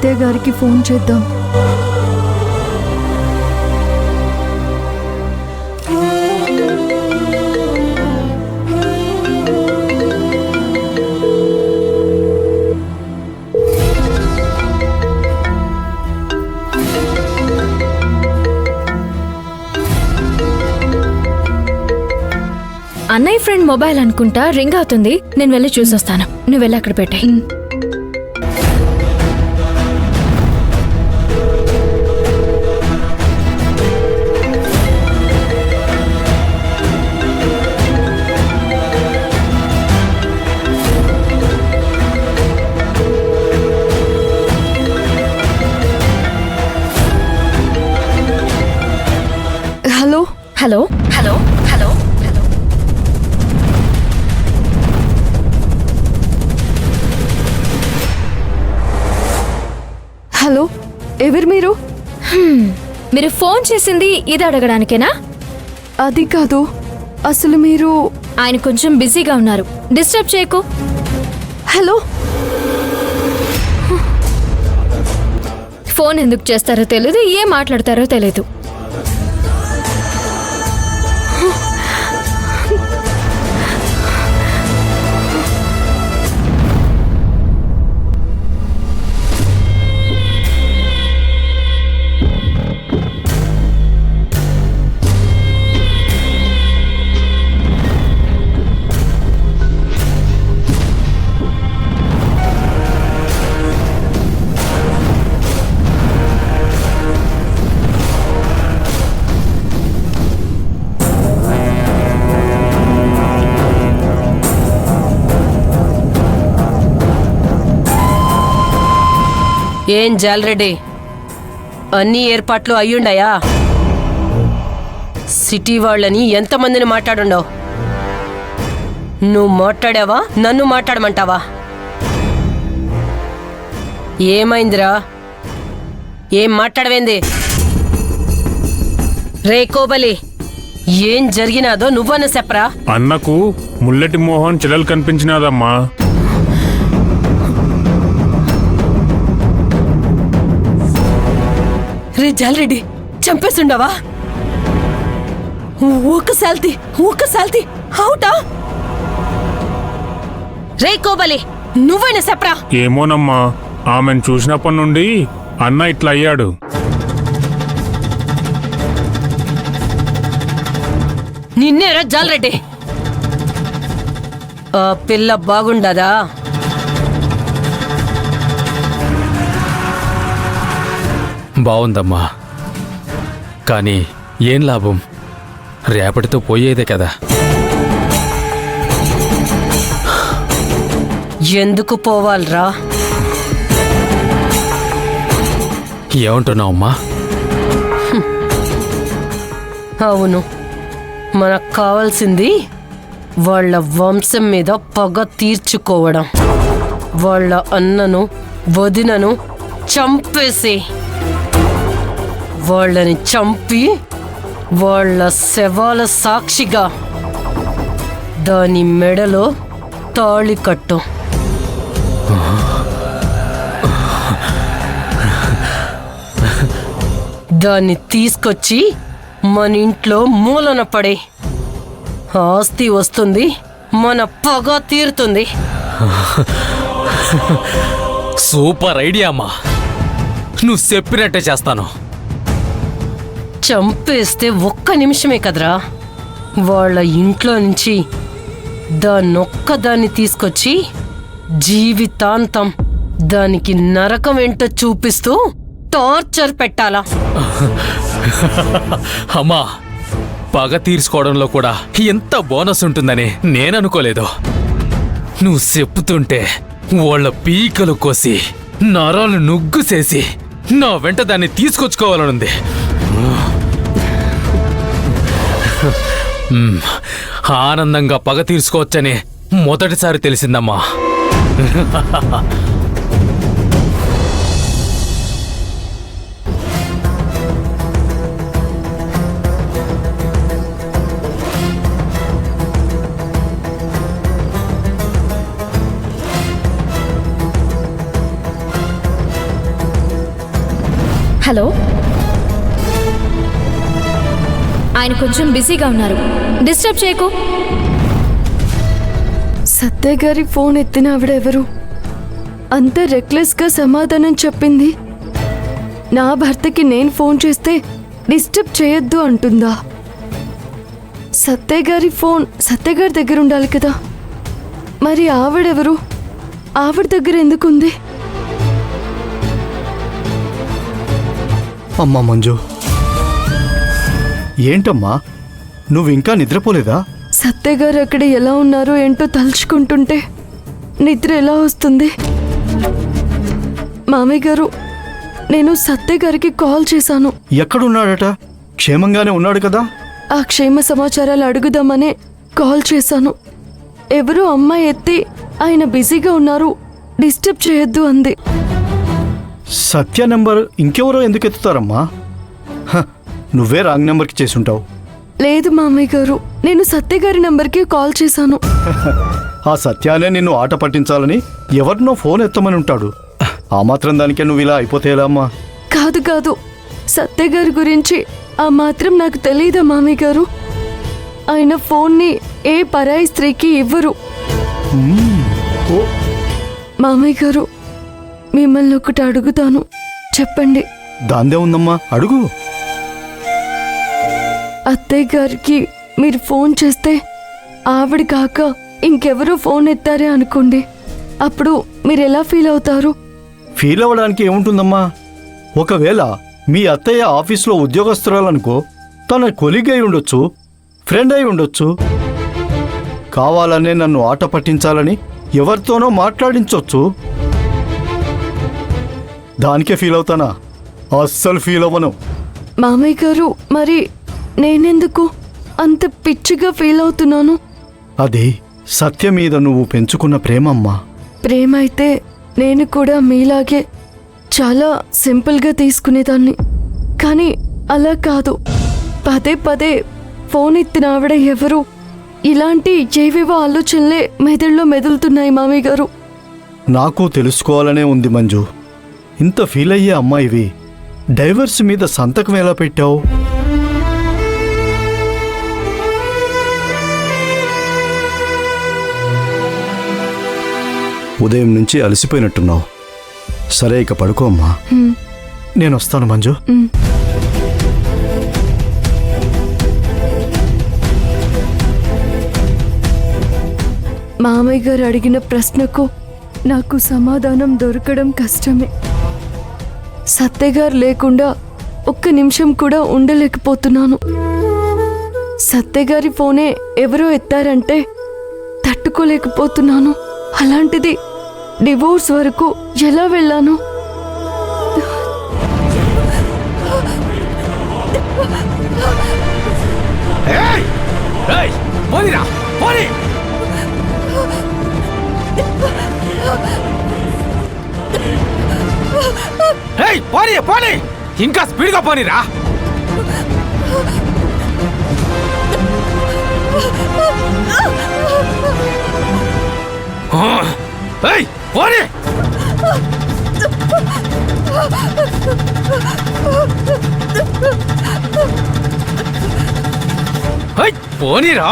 అత్తయ్య గారికి ఫోన్ చేద్దాం. అన్నయ్య ఫ్రెండ్ మొబైల్ అనుకుంటా, రింగ్ అవుతుంది. నేను వెళ్ళి చూసొస్తాను. నువ్వు వెళ్ళి అక్కడ పెట్టాయి. Hello hello hello hello hello, ఎవరు మీరు? మీరు ఫోన్ చేసింది ఇది అడగడానికేనా? అది కాదు, అసలు మీరు. ఆయన కొంచెం బిజీగా ఉన్నారు, డిస్టర్బ్ చేయకు. హలో, ఫోన్ ఎందుకు చేస్తారో తెలీదు, ఏం మాట్లాడతారో తెలీదు. ఏం జాలరెడ్డి, అన్ని ఏర్పాట్లు అయ్యుండయా? సిటీ వాళ్ళని ఎంతమందిని మాట్లాడుండవు? నువ్వు మాట్లాడావా, నన్ను మాట్లాడమంటావా? ఏమైందిరా? ఏం మాట్లాడవేంది? రే కోబలి, ఏం జరిగినాదో నువ్వన్న చెప్పరా? అన్నకు ముల్లెటి మోహన్ చెల్లెలు కనిపించినాదమ్మా. రే జాలరెడ్డి, చంపేస్తుండవా? ఒక్కసాల్తి అవుటా? రే కోబలి, నువ్వైనా చెప్పరా? ఏమోనమ్మా, ఆమెను చూసినప్పటి నుండి అన్న ఇట్లా అయ్యాడు. నిన్నేరా జాలరెడ్డి? ఆ పిల్ల బాగుండదా? బావుందమ్మా, కానీ ఏం లాభం? రేపటితో పోయేదే కదా. ఎందుకు పోవాలరా? ఏమంటున్నావమ్మా? అవును, మనకు కావాల్సింది వాళ్ళ వంశం మీద పగ తీర్చుకోవడం. వాళ్ళ అన్నను వదినను చంపేసి, వాళ్ళని చంపి వాళ్ళ శవాల సాక్షిగా దాని మెడలో తాళి కట్టు. దాన్ని తీసుకొచ్చి మన ఇంట్లో మూలన పడే. ఆస్తి వస్తుంది, మన పగ తీరుతుంది. సూపర్ ఐడియా అమ్మా, నువ్వు చెప్పినట్టే చేస్తాను. చంపేస్తే ఒక్క నిమిషమే కదరా, వాళ్ళ ఇంట్లో నుంచి దాన్నొక్కదాన్ని తీసుకొచ్చి జీవితాంతం దానికి నరకం ఏంటో చూపిస్తూ టార్చర్ పెట్టాలా? అమ్మా, పగ తీర్చుకోవడంలో కూడా ఎంత బోనస్ ఉంటుందని నేననుకోలేదు. నువ్వు చెప్పుతుంటే వాళ్ళ పీకలు కోసి నరాలు నుగ్గు చేసి నా వెంట దాన్ని తీసుకొచ్చుకోవాలనుంది. ఆనందంగా పగ తీర్చుకోవచ్చని మొదటిసారి తెలిసిందమ్మా. హలో, ఆయన కొంచెం బిజీగా ఉన్నారు, డిస్టర్బ్ చేయకు. సత్య గారి ఫోన్ ఎత్తిన ఆవిడెవరు? అంత రెక్లెస్గా సమాధానం చెప్పింది. నా భర్తకి నేను ఫోన్ చేస్తే డిస్టర్బ్ చేయొద్దు అంటుందా? సత్య గారి ఫోన్ సత్య గారి దగ్గర ఉండాలి కదా, మరి ఆవిడెవరు? ఆవిడ దగ్గర ఎందుకుంది? అమ్మా మంజు, ఏంటమ్మా నువ్వు ఇంకా నిద్రపోలేదా? సత్య గారు అక్కడ ఎలా ఉన్నారో ఏంటో తలుచుకుంటుంటే నిద్ర ఎలా వస్తుంది? మామయ్య గారు, నేను సత్య గారికి కాల్ చేశాను. ఎక్కడున్నాడట? క్షేమంగానే ఉన్నాడు కదా? ఆ క్షేమ సమాచారాలు అడుగుదామనే కాల్ చేశాను. ఎవరో అమ్మాయి ఎత్తి ఆయన బిజీగా ఉన్నారు, డిస్టర్బ్ చేయొద్దు అంది. సత్య నెంబర్ ఇంకెవరో ఎందుకు ఎత్తుతారమ్మా? హ, నువ్వే రాంగ్ నెంబర్కి చేసుంటావు. లేదు మామయ్య గారు, నేను సత్య గారి నంబర్కి కాల్ చేశాను. ఆ సత్యానే నిన్ను ఆట పట్టించాలని ఎవరినో ఫోన్ ఎత్తమని ఉంటాడు. ఆ మాత్రం దానికే నువ్వు ఇలా అయిపోతే ఎలా అమ్మా? కాదు కాదు, సత్య గారి గురించి ఆ మాత్రం నాకు తెలియదా మామయ్య గారు? ఆయన ఫోన్ని ఏ పరాయి స్త్రీకి ఇవ్వరు. ఓ, మామయ్య గారు, మిమ్మల్ని ఒకటి అడుగుతాను, చెప్పండి. దాందే ఉందమ్మా, అడుగు. అత్తయ్య గారికి మీరు ఫోన్ చేస్తే ఆవిడ కాక ఇంకెవరో ఫోన్ ఎత్తారే అనుకోండి, అప్పుడు మీరు ఎలా ఫీల్ అవుతారు? ఫీల్ అవ్వడానికి ఏముంటుందమ్మా? ఒకవేళ మీ అత్తయ్య ఆఫీస్లో ఉద్యోగస్తురాలనుకో, తన కొలీగ్ అయి ఉండొచ్చు, ఫ్రెండ్ అయి ఉండొచ్చు. కావాలనే నన్ను ఆట పట్టించాలని ఎవరితోనో మాట్లాడించవచ్చు. దానికే ఫీల్ అవుతానా? అస్సలు ఫీల్ అవ్వను. మామయ్య గారు, మరి నేనెందుకు అంత పిచ్చిగా ఫీల్ అవుతున్నాను? అది సత్య మీద నువ్వు పెంచుకున్న ప్రేమమ్మా. ప్రేమ అయితే నేను కూడా మీలాగే చాలా సింపుల్గా తీసుకునేదాన్ని, కానీ అలా కాదు. పదే పదే ఫోన్ ఎత్తిన ఆవిడ ఎవరు? ఇలాంటి ఏవేవో ఆలోచనలే మెదడులో మెదులుతున్నాయి మామయ్య గారు. నాకు తెలుసుకోవాలనే ఉంది మంజు. ఇంత ఫీల్ అయ్యే అమ్మాయివి డైవర్స్ మీద సంతకం ఎలా పెట్టావు? ఉదయం నుంచి అలసిపోయినట్టున్నావు. సరే, ఇక పడుకో అమ్మా. నేను వస్తాను మంజు. మామయ్య గారు అడిగిన ప్రశ్నకు నాకు సమాధానం దొరకడం కష్టమే. సత్య గారు లేకుండా ఒక్క నిమిషం కూడా ఉండలేకపోతున్నాను. సత్య గారి ఫోనే ఎవరో ఎత్తారంటే తట్టుకోలేకపోతున్నాను. అలాంటిది డివోర్స్ వరకు ఎలా వెళ్ళాను? ఇంకా స్పీడ్గా పోనీరా. పోనీ. పోనీరా.